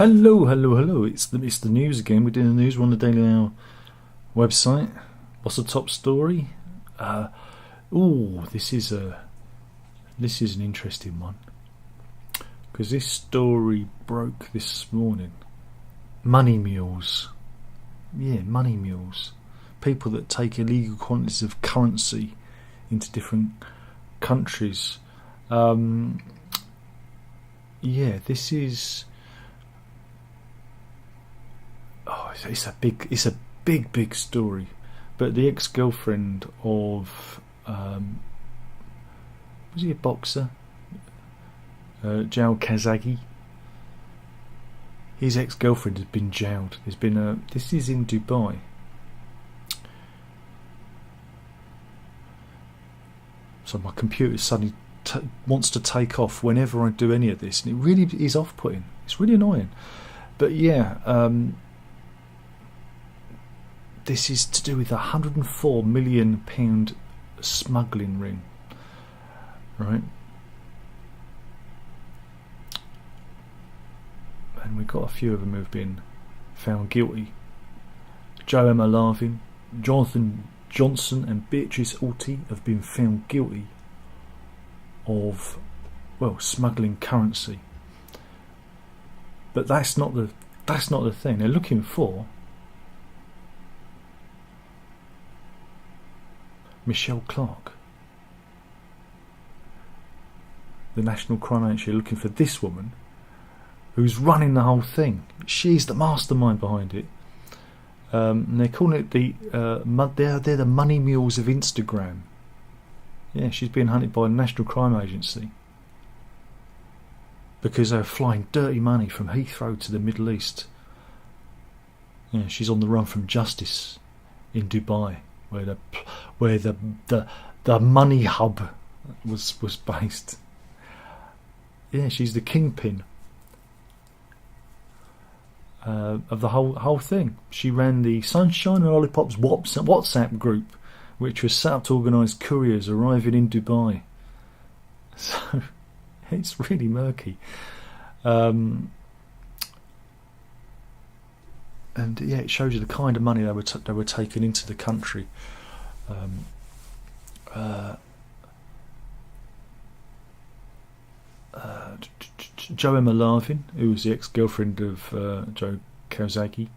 Hello, hello, hello. It's the news again. We're doing the news. We're on the Daily Hour website. What's the top story? This is an interesting one, because this story broke this morning. Money mules. Yeah, money mules. People that take illegal quantities of currency into different countries. This is. It's a big story. But the ex-girlfriend of was he a boxer? Jail Khashoggi. His ex-girlfriend has been jailed. This is in Dubai. So my computer suddenly wants to take off whenever I do any of this, and it really is off-putting. It's really annoying. But yeah, this is to do with a £104 million smuggling ring, right? And we've got a few of them who've been found guilty. Joe Emma Larvin, Jonathan Johnson and Beatrice Alty have been found guilty of, smuggling currency. But that's not the thing. They're looking for Michelle Clark, the National Crime Agency, are looking for this woman who's running the whole thing. She's the mastermind behind it. And they're calling it they're the money mules of Instagram. Yeah, she's being hunted by the National Crime Agency because they're flying dirty money from Heathrow to the Middle East. Yeah, she's on the run from justice in Dubai, where the money hub was based. Yeah, she's the kingpin of the whole thing. She ran the Sunshine and Lollipops WhatsApp group, which was set up to organise couriers arriving in Dubai. So it's really murky. And yeah, it shows you the kind of money they were taking into the country. Joe Emma Larvin, who was the ex-girlfriend of Joe Khashoggi,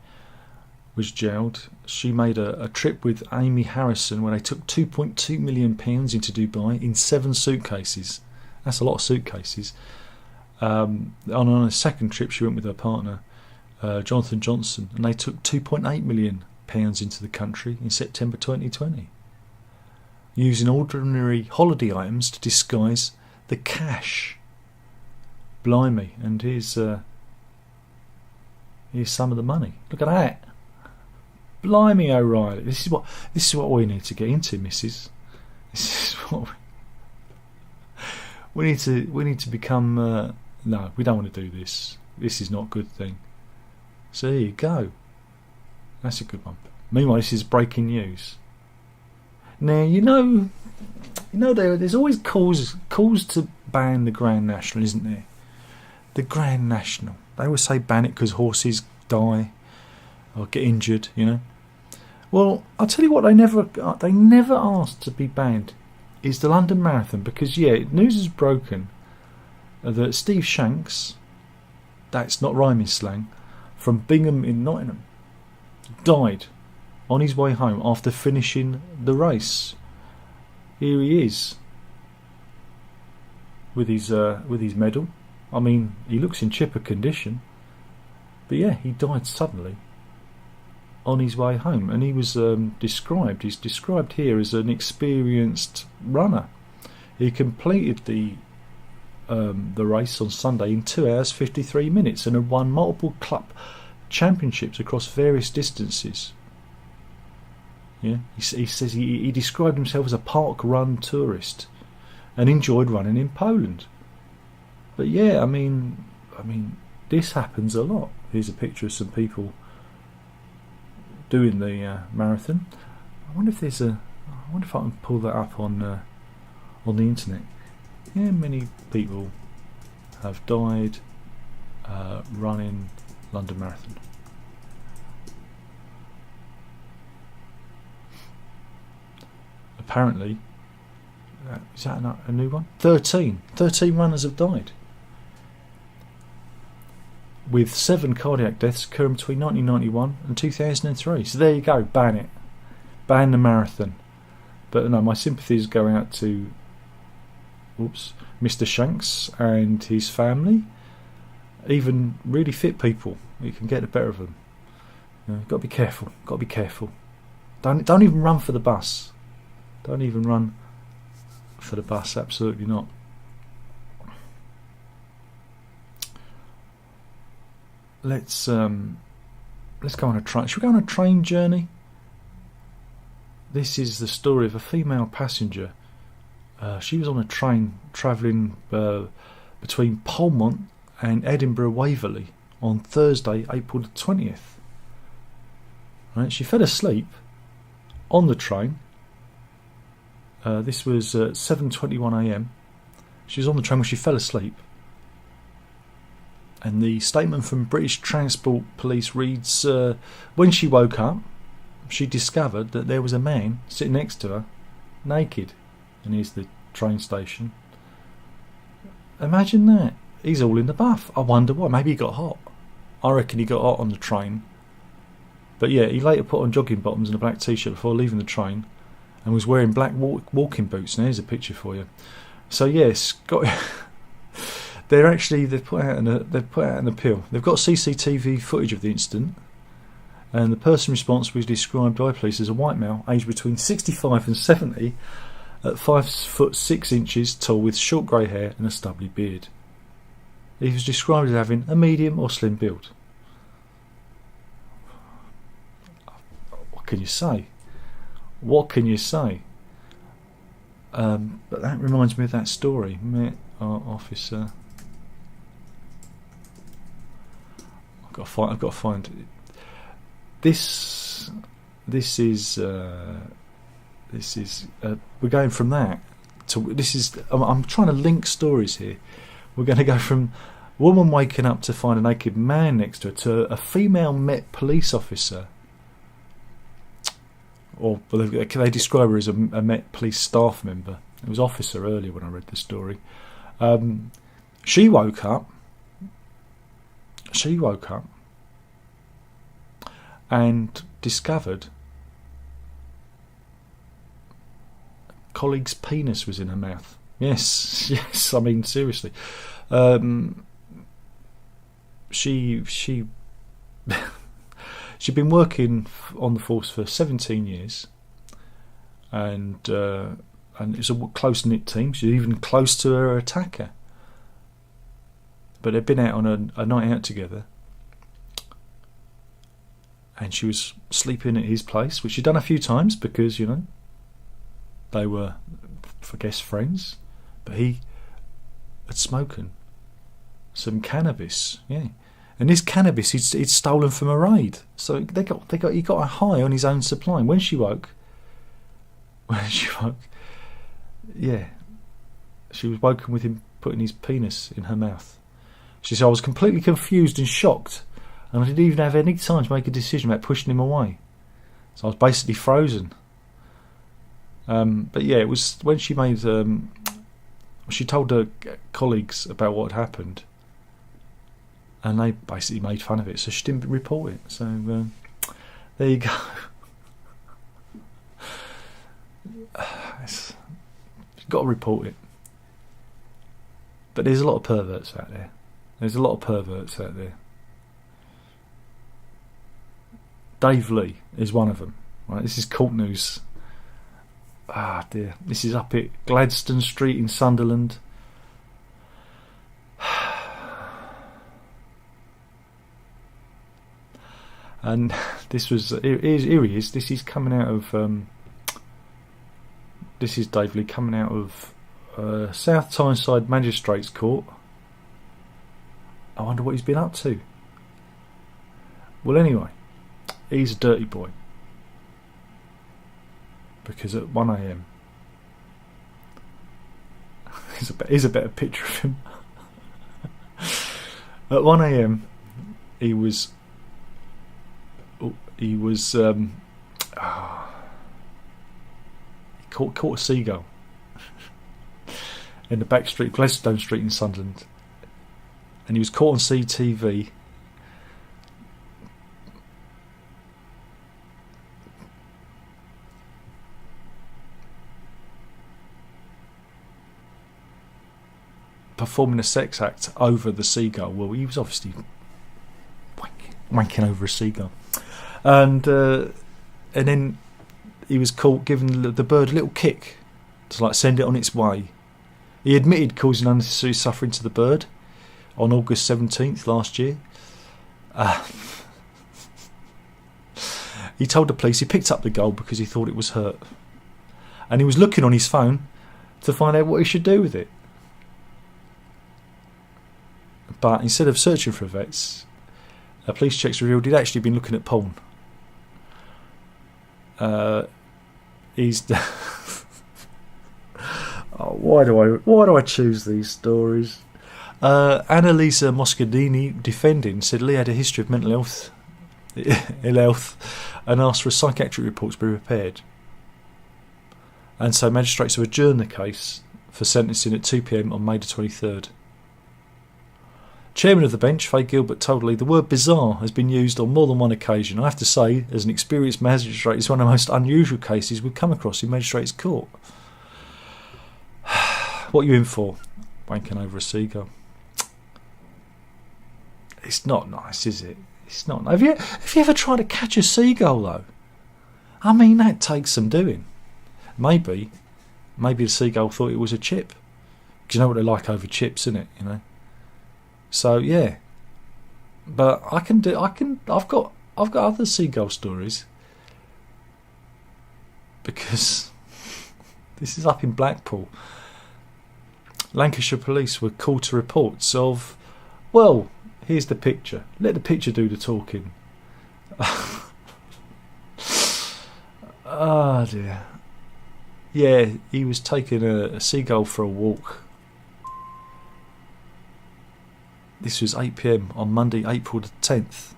was jailed. She made a trip with Amy Harrison where they took £2.2 million into Dubai in 7 suitcases. That's a lot of suitcases. On a second trip, she went with her partner, Jonathan Johnson, and they took £2.8 million into the country in September 2020, using ordinary holiday items to disguise the cash. Blimey! And here's some of the money. Look at that. Blimey O'Reilly. This is what we need to get into, missus. This is what we need to become. No, we don't want to do this. This is not a good thing. So there you go. That's a good one. Meanwhile, this is breaking news. Now there's always calls to ban the Grand National, isn't there? The Grand National. They always say ban it because horses die or get injured. Well, I'll tell you what. They never asked to be banned is the London Marathon, because news has broken that Steve Shanks, that's not rhyming slang, from Bingham in Nottingham, died on his way home after finishing the race. Here he is with his medal. I mean, he looks in chipper condition, but yeah, he died suddenly on his way home, and he was described. He's described here as an experienced runner. He completed the race on Sunday in 2 hours 53 minutes and had won multiple club championships across various distances. Yeah, he says he described himself as a park run tourist and enjoyed running in Poland. But yeah, I mean, this happens a lot. Here's a picture of some people doing the marathon. I wonder if I can pull that up on the internet. Yeah, many people have died running London Marathon. Apparently, is that a new one? 13 runners have died, with 7 cardiac deaths occurring between 1991 and 2003. So there you go, ban it. Ban the marathon. But no, my sympathies go out to Mr. Shanks and his family. Even really fit people, you can get the better of them. Got to be careful. Got to be careful. Don't even run for the bus. Don't even run for the bus. Absolutely not. Let's go on a train. Should we go on a train journey? This is the story of a female passenger. She was on a train travelling between Polmont and Edinburgh Waverley on Thursday, April the 20th. Right, she fell asleep on the train. This was at 7:21 a.m. She was on the train when she fell asleep. And the statement from British Transport Police reads, when she woke up, she discovered that there was a man sitting next to her, naked. And here's the train station. Imagine that. He's all in the buff. I wonder why. Maybe he got hot. I reckon he got hot on the train. But yeah, he later put on jogging bottoms and a black t-shirt before leaving the train, and was wearing black walking boots. Now here's a picture for you. So yes, they've put out an appeal. They've got CCTV footage of the incident, and the person responsible was described by police as a white male aged between 65 and 70, at 5'6" tall, with short grey hair and a stubbly beard. He was described as having a medium or slim build. What can you say? What can you say? But that reminds me of that story. Met our officer. I've got to find it. This is we're going from that to this is. I'm trying to link stories here. We're going to go from woman waking up to find a naked man next to her to a female Met police officer. Or they describe her as a Met police staff member. It was officer earlier when I read the story. She woke up and discovered a colleague's penis was in her mouth. Yes, I mean seriously. She'd been working on the force for 17 years, and it's a close-knit team. She's even close to her attacker. But they'd been out on a night out together, and she was sleeping at his place, which she'd done a few times because, they were, I guess, friends. But he had smoking some cannabis, yeah. And this cannabis he'd stolen from a raid. So he got a high on his own supply. When she woke, yeah, she was woken with him putting his penis in her mouth. She said, I was completely confused and shocked, and I didn't even have any time to make a decision about pushing him away. So I was basically frozen. But yeah, it was when she made she told her colleagues about what had happened, and they basically made fun of it, so she didn't report it. So there you go. You've got to report it. But there's a lot of perverts out there. Dave Lee is one of them. Right, this is Court News. Ah dear, this is up at Gladstone Street in Sunderland. And this was here he is. This is coming out of this is Dave Lee coming out of South Tyneside Magistrates Court. I wonder what he's been up to. Well, anyway, he's a dirty boy, because at 1 a.m. here's a better picture of him. At 1 a.m. he was caught a seagull in the back street, Gladstone Street in Sunderland, and he was caught on CTV performing a sex act over the seagull. Well, he was obviously wanking over a seagull, and then he was caught giving the bird a little kick to like send it on its way. He admitted causing unnecessary suffering to the bird on August 17th last year. He told the police he picked up the gull because he thought it was hurt, and he was looking on his phone to find out what he should do with it. But instead of searching for vets, police checks revealed he'd actually been looking at porn. Why do I choose these stories? Annalisa Moscardini, defending, said Lee had a history of mental health, ill health, and asked for a psychiatric report to be prepared. And so magistrates have adjourned the case for sentencing at 2 p.m. on May the 23rd. Chairman of the bench, Faye Gilbert, told Lee the word bizarre has been used on more than one occasion. I have to say, as an experienced magistrate, it's one of the most unusual cases we've come across in magistrates' court. What are you in for? Wanking over a seagull. It's not nice, is it? It's not. Have you ever tried to catch a seagull though? I mean, that takes some doing. Maybe the seagull thought it was a chip. Because you know what they're like over chips, isn't it? You know. So yeah, but I've got other seagull stories, because this is up in Blackpool. Lancashire police were called to reports of, well, here's the picture. Let the picture do the talking. Oh dear. Yeah, he was taking a seagull for a walk. This was 8 p.m. on Monday, April the 10th.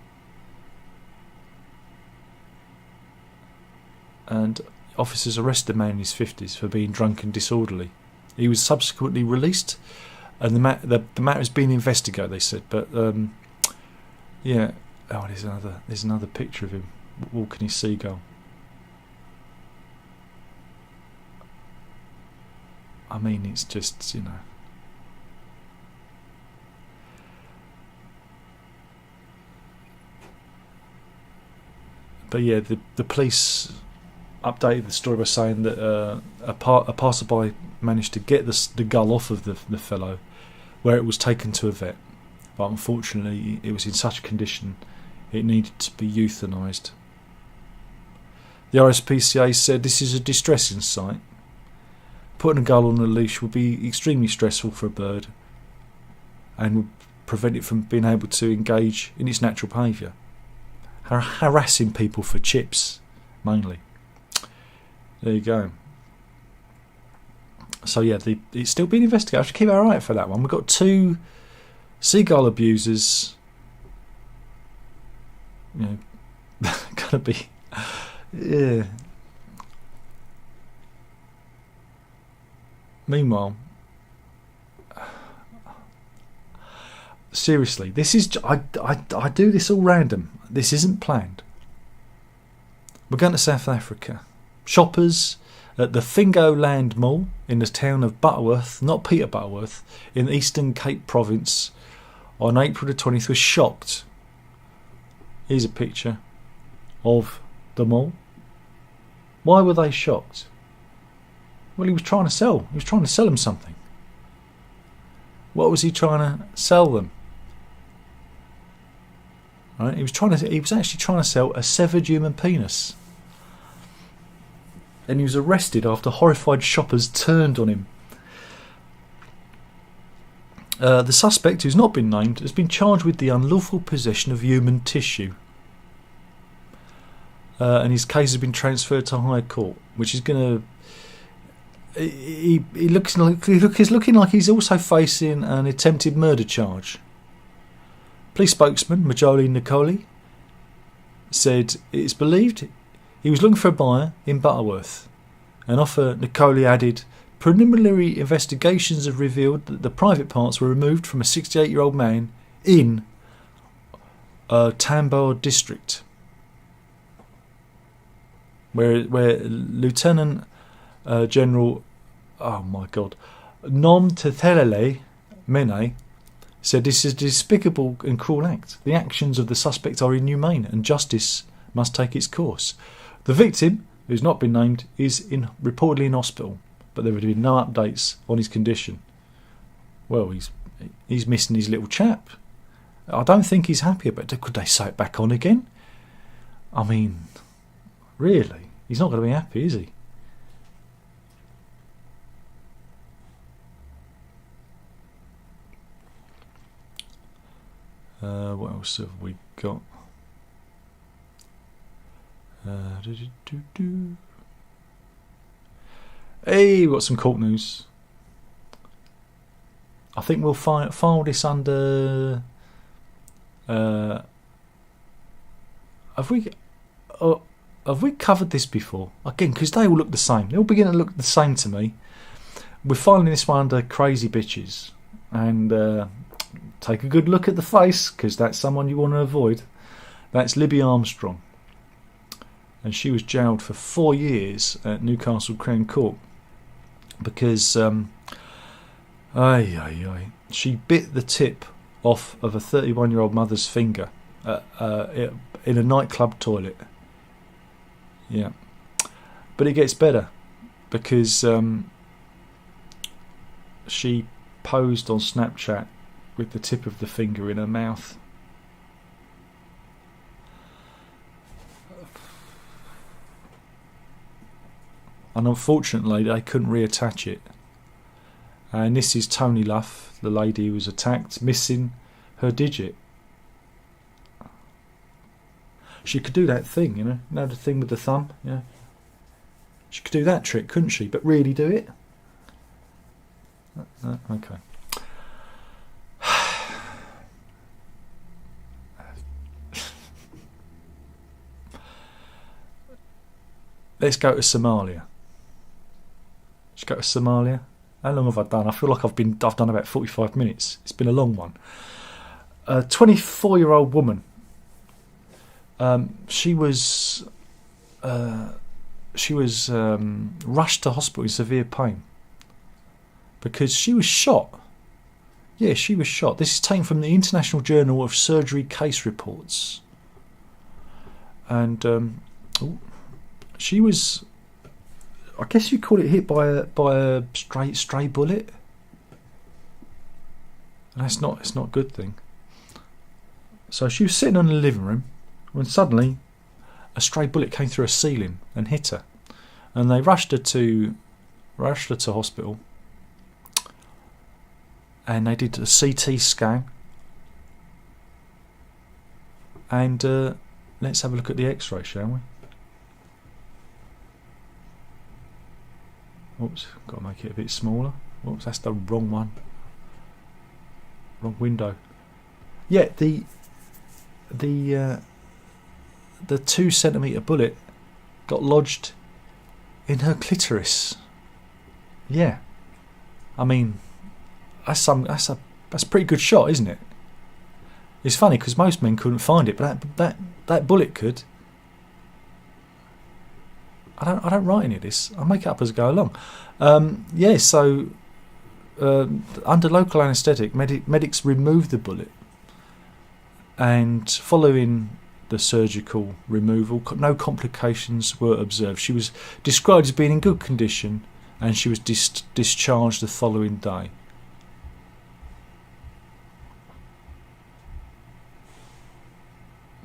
And officers arrested a man in his 50s for being drunk and disorderly. He was subsequently released, and the matter is being investigated, they said. But yeah, there's another picture of him walking his seagull. I mean, it's just, you know. But yeah, the police updated the story by saying that a passerby managed to get the gull off of the fellow, where it was taken to a vet. But unfortunately, it was in such a condition it needed to be euthanised. The RSPCA said this is a distressing sight. Putting a gull on a leash would be extremely stressful for a bird and would prevent it from being able to engage in its natural behaviour. Harassing people for chips, mainly. There you go. So yeah, it's still being investigated. I should keep our eye out for that one. We've got 2 seagull abusers. You know, gonna be, yeah. Meanwhile, seriously, this is I do this all random. This isn't planned. We're going to South Africa. Shoppers at the Fingoland Mall in the town of Butterworth, not Peter Butterworth, in the Eastern Cape Province on April the 20th were shocked. Here's a picture of the mall. Why were they shocked? Well, he was trying to sell them something. What was he trying to sell them? Right? He was actually trying to sell a severed human penis. And he was arrested after horrified shoppers turned on him. The suspect, who's not been named, has been charged with the unlawful possession of human tissue. And his case has been transferred to High Court, which is going to... He's looking like he's also facing an attempted murder charge. Police spokesman Majoli Nicoli said it's believed he was looking for a buyer in Butterworth. An offer, Nicoli added, preliminary investigations have revealed that the private parts were removed from a 68-year-old man in Tambor district, where Lieutenant General, oh my God, Nom Tethelele Mene said this is a despicable and cruel act. The actions of the suspect are inhumane and justice must take its course. The victim, who's not been named, is reportedly in hospital, but there have been no updates on his condition. Well, he's missing his little chap. I don't think he's happy about it. Could they sew it back on again? I mean, really? He's not going to be happy, is he? What else have we got? Hey, we've got some court news. I think we'll file this under. Have we covered this before? Again, because they all look the same. They all begin to look the same to me. We're filing this one under crazy bitches, and take a good look at the face, because that's someone you want to avoid. That's Libby Armstrong, and she was jailed for 4 years at Newcastle Crown Court because she bit the tip off of a 31-year-old mother's finger in a nightclub toilet. Yeah, but it gets better because she posed on Snapchat with the tip of the finger in her mouth. And unfortunately they couldn't reattach it. And this is Tony Luff, the lady who was attacked, missing her digit. She could do that thing, you know the thing with the thumb, yeah. She could do that trick, couldn't she? But really do it? Okay. Let's go to Somalia. Let's go to Somalia. How long have I done? I feel like I've done about 45 minutes. It's been a long one. A 24-year-old woman. She was rushed to hospital in severe pain because she was shot. Yeah, she was shot. This is taken from the International Journal of Surgery Case Reports. And she was, I guess you call it, hit by a stray bullet. And it's not a good thing. So she was sitting in the living room when suddenly a stray bullet came through a ceiling and hit her, and they rushed her to hospital, and they did a CT scan, and let's have a look at the X-ray, shall we? Oops, got to make it a bit smaller. Oops, that's the wrong one. Wrong window. Yeah, the 2-centimetre bullet got lodged in her clitoris. Yeah, I mean, that's a pretty good shot, isn't it? It's funny because most men couldn't find it, but that bullet could. I don't write any of this. I make it up as I go along. So under local anaesthetic, medics removed the bullet, and following the surgical removal, no complications were observed. She was described as being in good condition, and she was discharged the following day.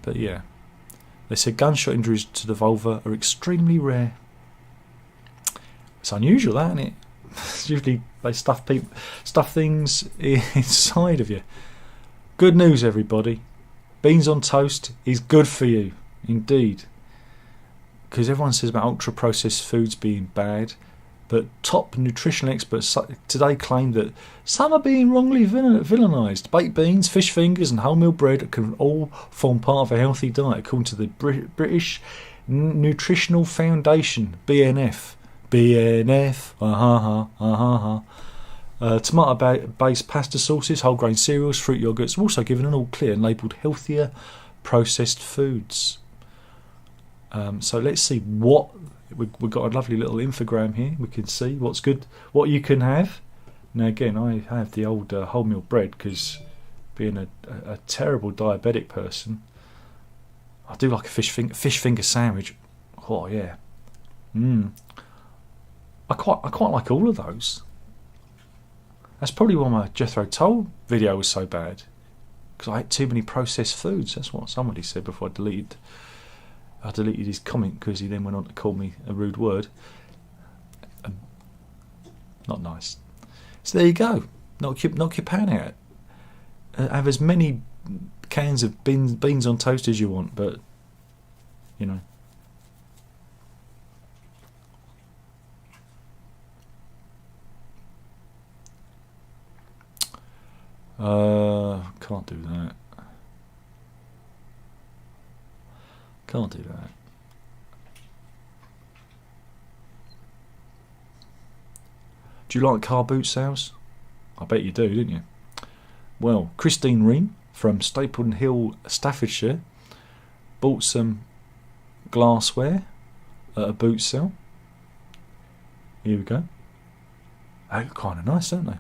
But yeah, they said gunshot injuries to the vulva are extremely rare. It's unusual, that, isn't it? Usually they stuff things inside of you. Good news, everybody. Beans on toast is good for you, indeed. Because everyone says about ultra-processed foods being bad. But top nutritional experts today claim that some are being wrongly villainised. Baked beans, fish fingers and wholemeal bread can all form part of a healthy diet, according to the British Nutritional Foundation, BNF. BNF, tomato-based pasta sauces, whole grain cereals, fruit yogurts are also given an all clear and labelled healthier processed foods. So let's see what we've got. A lovely little infogram here. We can see what's good, what you can have. Now again, I have the old wholemeal bread because being a terrible diabetic person, I do like a fish finger sandwich. Oh yeah, I quite like all of those. That's probably why my Jethro Tull video was so bad, because I ate too many processed foods. That's what somebody said before I deleted his comment, because he then went on to call me a rude word. Not nice. So there you go. Knock your pan out. Have as many cans of beans on toast as you want, but you know. Can't do that. Can't do that. Do you like car boot sales? I bet you do, didn't you? Well, Christine Ream from Stapleton Hill, Staffordshire, bought some glassware at a boot sale. Here we go. They look kind of nice, don't they?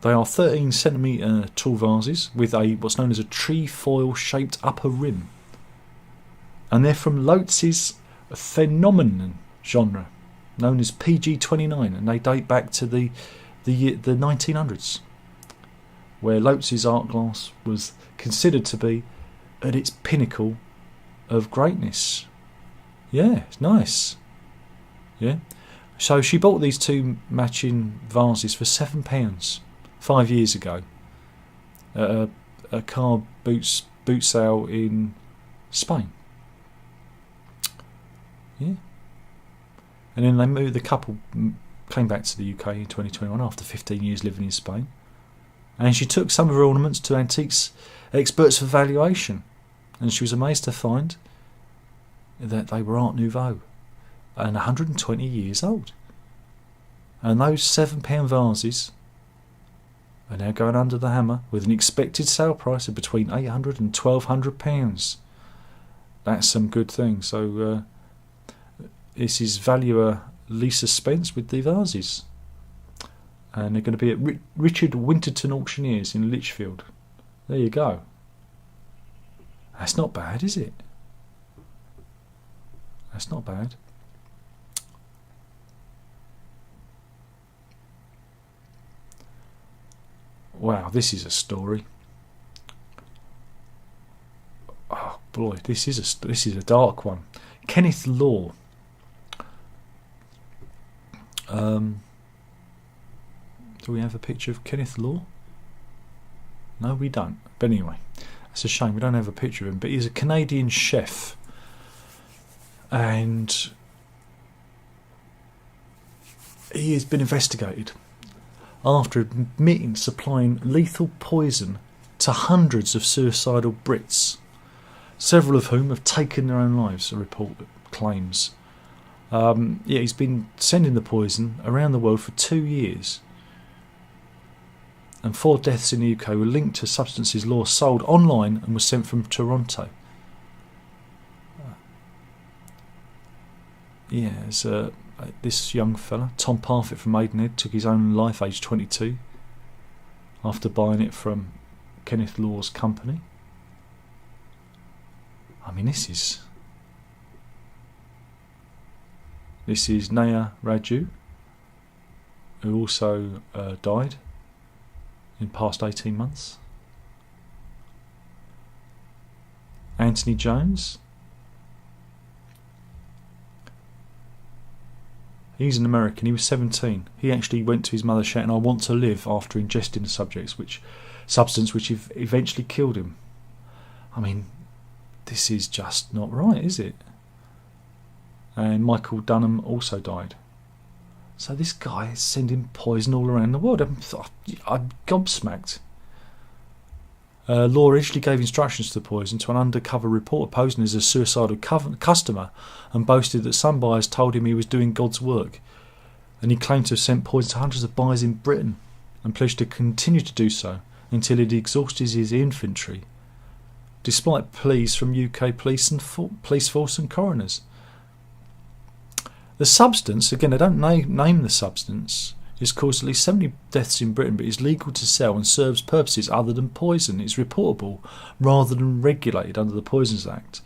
They are 13cm tall vases with what's known as a trefoil shaped upper rim. And they're from Loatz's phenomenon genre, known as PG-29, and they date back to the 1900s, where Loatz's art glass was considered to be at its pinnacle of greatness. Yeah, it's nice. Yeah. So she bought these two matching vases for £7 5 years ago at a car boot sale in Spain. Yeah. And then the couple came back to the UK in 2021 after 15 years living in Spain. And she took some of her ornaments to antiques experts for valuation. And she was amazed to find that they were Art Nouveau and 120 years old. And those £7 vases are now going under the hammer with an expected sale price of between £800 and £1,200. That's some good thing. So this is valuer Lisa Spence with the vases, and they're going to be at Richard Winterton Auctioneers in Lichfield. There you go. That's not bad, is it? That's not bad. Wow, this is a story. Oh boy, this is a dark one. Kenneth Law. Do we have a picture of Kenneth Law? No, we don't. But anyway, it's a shame we don't have a picture of him. But he's a Canadian chef, and he has been investigated after admitting supplying lethal poison to hundreds of suicidal Brits, several of whom have taken their own lives, a report claims. He's been sending the poison around the world for 2 years. And 4 deaths in the UK were linked to substances Law sold online and was sent from Toronto. This young fella, Tom Parfitt from Maidenhead, took his own life aged 22 after buying it from Kenneth Law's company. I mean, this is Naya Raju, who also died in the past 18 months. Anthony Jones. He's an American. He was 17. He actually went to his mother shouting, "I want to live," after ingesting the substance which eventually killed him. I mean, this is just not right, is it? And Michael Dunham also died. So this guy is sending poison all around the world. I'm gobsmacked. Law originally gave instructions to the poison to an undercover reporter posing as a suicidal customer and boasted that some buyers told him he was doing God's work. And he claimed to have sent poison to hundreds of buyers in Britain and pledged to continue to do so until he'd exhausted his inventory, despite pleas from UK police and police force and coroners. The substance, again, they don't name the substance, has caused at least 70 deaths in Britain, but is legal to sell and serves purposes other than poison. It's reportable rather than regulated under the Poisons Act,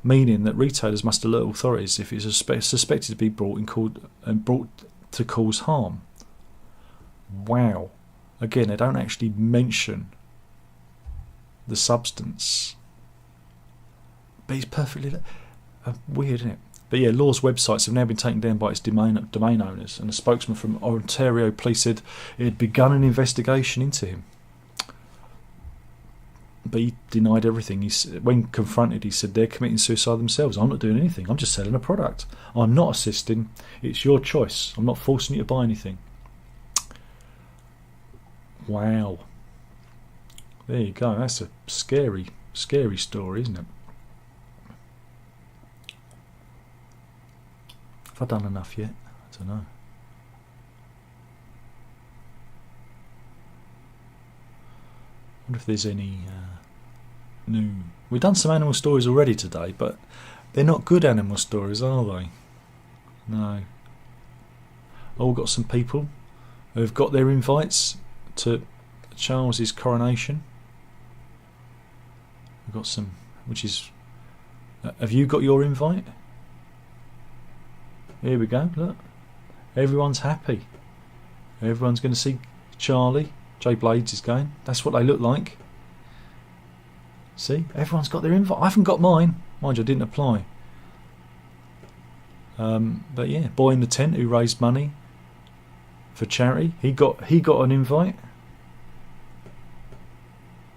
meaning that retailers must alert authorities if it is suspected to be brought to cause harm. Wow. Again, they don't actually mention the substance. But it's perfectly weird, isn't it? But yeah, Law's websites have now been taken down by its domain owners, and a spokesman from Ontario Police said it had begun an investigation into him. But he denied everything. When confronted, he said they're committing suicide themselves. I'm not doing anything. I'm just selling a product. I'm not assisting. It's your choice. I'm not forcing you to buy anything. Wow. There you go. That's a scary, scary story, isn't it? Have I done enough yet? I don't know. I wonder if there's any new... We've done some animal stories already today, but they're not good animal stories, are they? No. Oh, we've got some people who've got their invites to Charles's coronation. We've got some, which is... have you got your invite? Here we go, look. Everyone's happy. Everyone's going to see Charlie. Jay Blades is going. That's what they look like. See? Everyone's got their invite. I haven't got mine. Mind you, I didn't apply. But yeah, boy in the tent who raised money for charity. He got an invite.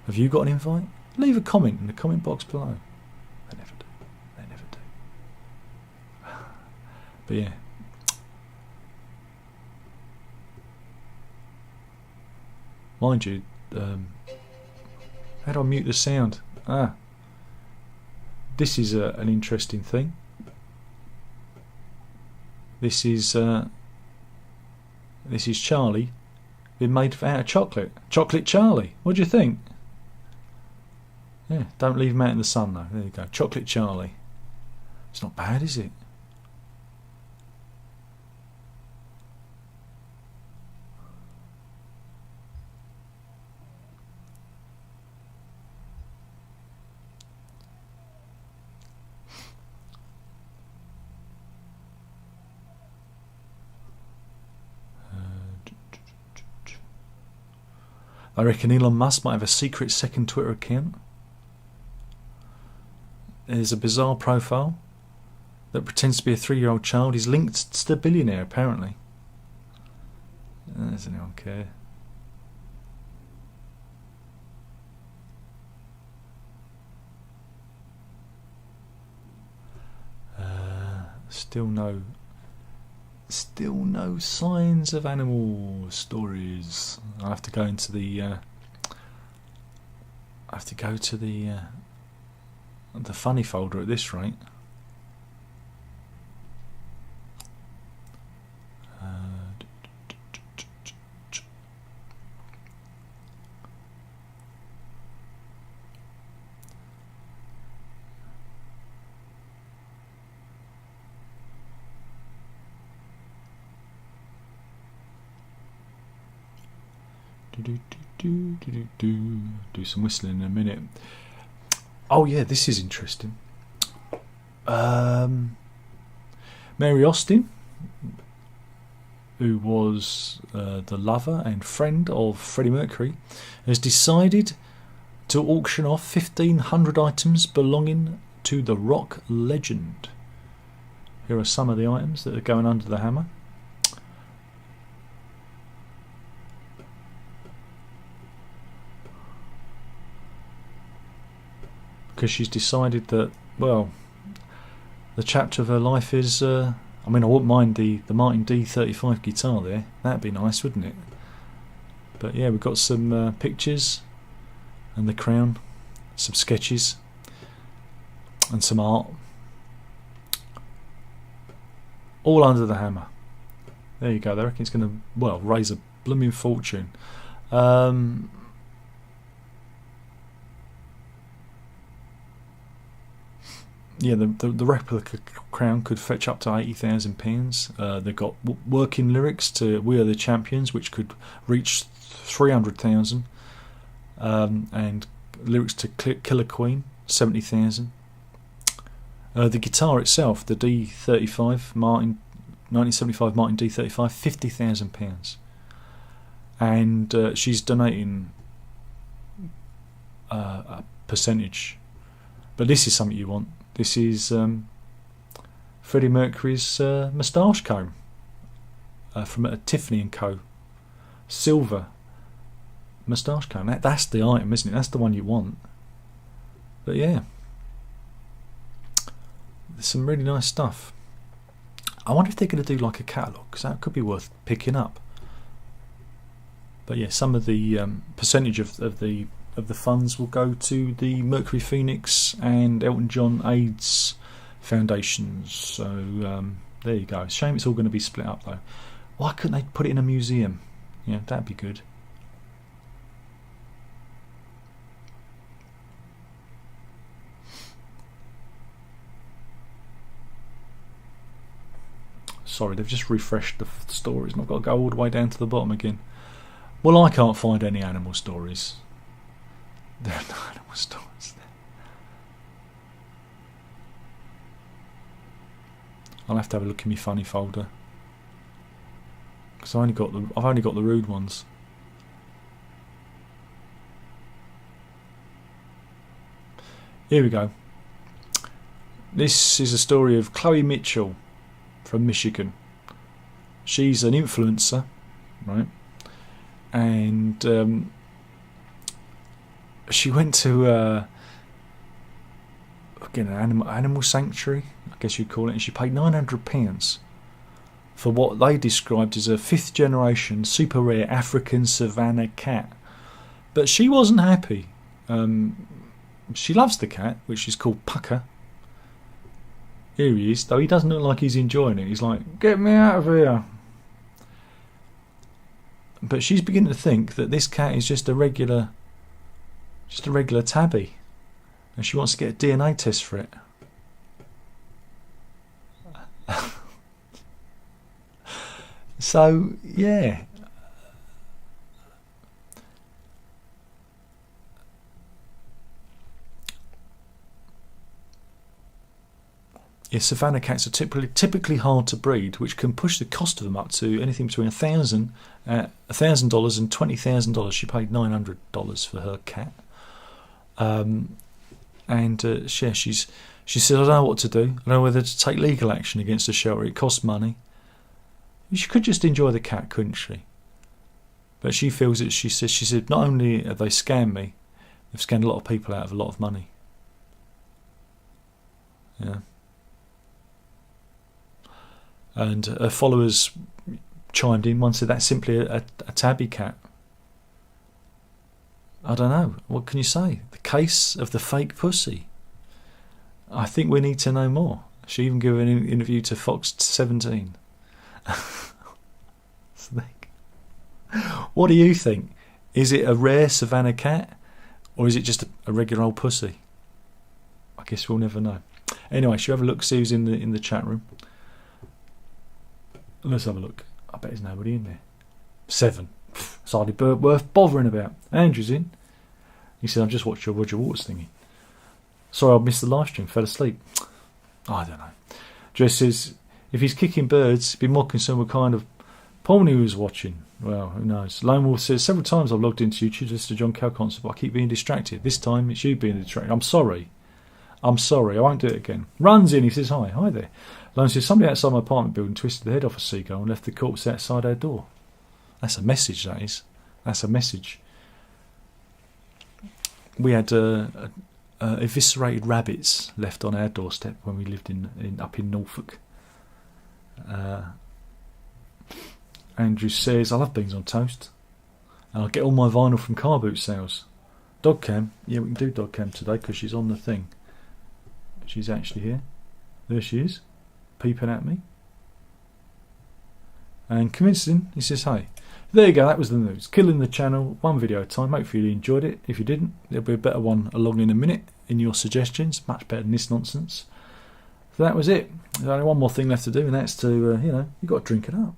Have you got an invite? Leave a comment in the comment box below. They never do. They never do. But yeah. Mind you, how do I mute the sound? This is an interesting thing. This is Charlie been made out of chocolate. Chocolate Charlie. What do you think? Yeah, don't leave him out in the sun though. There you go. Chocolate Charlie. It's not bad, is it? I reckon Elon Musk might have a secret second Twitter account. There's a bizarre profile that pretends to be a 3-year-old child. He's linked to the billionaire, apparently. Does anyone care? Still no signs of animal stories. I have to go into the the funny folder at this rate. Do some whistling in a minute. Oh yeah, this is interesting. Mary Austin, who was the lover and friend of Freddie Mercury, has decided to auction off 1,500 items belonging to the rock legend. Here are some of the items that are going under the hammer. Because she's decided that, well, the chapter of her life is I mean, I wouldn't mind the Martin D35 guitar there. That'd be nice, wouldn't it? But yeah, we've got some pictures and the crown, some sketches and some art, all under the hammer. There you go. They reckon it's going to, well, raise a blooming fortune. Yeah, the replica crown could fetch up to £80,000. They've got working lyrics to "We Are the Champions," which could reach 300,000, and lyrics to "Killer Queen," 70,000. The guitar itself, the D35 Martin, 1975 Martin D35, £50,000, and she's donating a percentage. But this is something you want. This is Freddie Mercury's moustache comb from Tiffany & Co. Silver moustache comb. That's the item, isn't it? That's the one you want. But yeah, there's some really nice stuff. I wonder if they're going to do like a catalogue, because that could be worth picking up. But yeah, some of the percentage of the funds will go to the Mercury Phoenix and Elton John AIDS foundations. So there you go. Shame it's all going to be split up though. Why couldn't they put it in a museum? Yeah, that'd be good. Sorry, they've just refreshed the stories and I've got to go all the way down to the bottom again. Well, I can't find any animal stories. There are no animal stories there. I'll have to have a look in my funny folder, because I've only got the rude ones. Here we go. This is a story of Chloe Mitchell from Michigan. She's an influencer, right? And she went to again an animal sanctuary, I guess you'd call it, and she paid £900 for what they described as a 5th generation super rare African savannah cat. But she wasn't happy. She loves the cat, which is called Pucker. Here he is, though he doesn't look like he's enjoying it. He's like, "Get me out of here." But she's beginning to think that this cat is just a regular tabby, and she wants to get a DNA test for it. So yeah, savannah cats are typically hard to breed, which can push the cost of them up to anything between $1,000 and $20,000. She paid $900 for her cat. She said, "I don't know what to do. I don't know whether to take legal action against the shelter. It costs money." She could just enjoy the cat, couldn't she? But she feels that she said, not only have they scammed me, they've scammed a lot of people out of a lot of money. Yeah. And her followers chimed in. One said, "That's simply a tabby cat." I don't know. What can you say? The case of the fake pussy. I think we need to know more. She even gave an interview to Fox 17. What do you think? Is it a rare savannah cat, or is it just a regular old pussy? I guess we'll never know. Anyway, shall we have a look, see who's in the chat room? Let's have a look. I bet there's nobody in there. 7. It's hardly worth bothering about. Andrew's in. He said, "I've just watched your Roger Waters thingy. Sorry, I missed the live stream. Fell asleep." I don't know. Jess says, if he's kicking birds, be more concerned with kind of porn he was watching. Well, who knows. Lone Wolf says, "Several times I've logged into YouTube to listen to John Cale concert, but I keep being distracted. This time it's you being distracted. I'm sorry. I won't do it again." Runs in. He says, Hi there. Lone says, "Somebody outside my apartment building twisted the head off a seagull and left the corpse outside our door." That's a message, that is. That's a message. We had eviscerated rabbits left on our doorstep when we lived up in Norfolk. Andrew says, I love beans on toast. And I get all my vinyl from car boot sales. Dog cam. Yeah, we can do dog cam today because she's on the thing. She's actually here. There she is, peeping at me. And Commencing, he says, hey. There you go, that was the news. Killing the channel, one video at a time. Hopefully you enjoyed it. If you didn't, there'll be a better one along in a minute in your suggestions. Much better than this nonsense. So that was it. There's only one more thing left to do, and that's to, you've got to drink it up.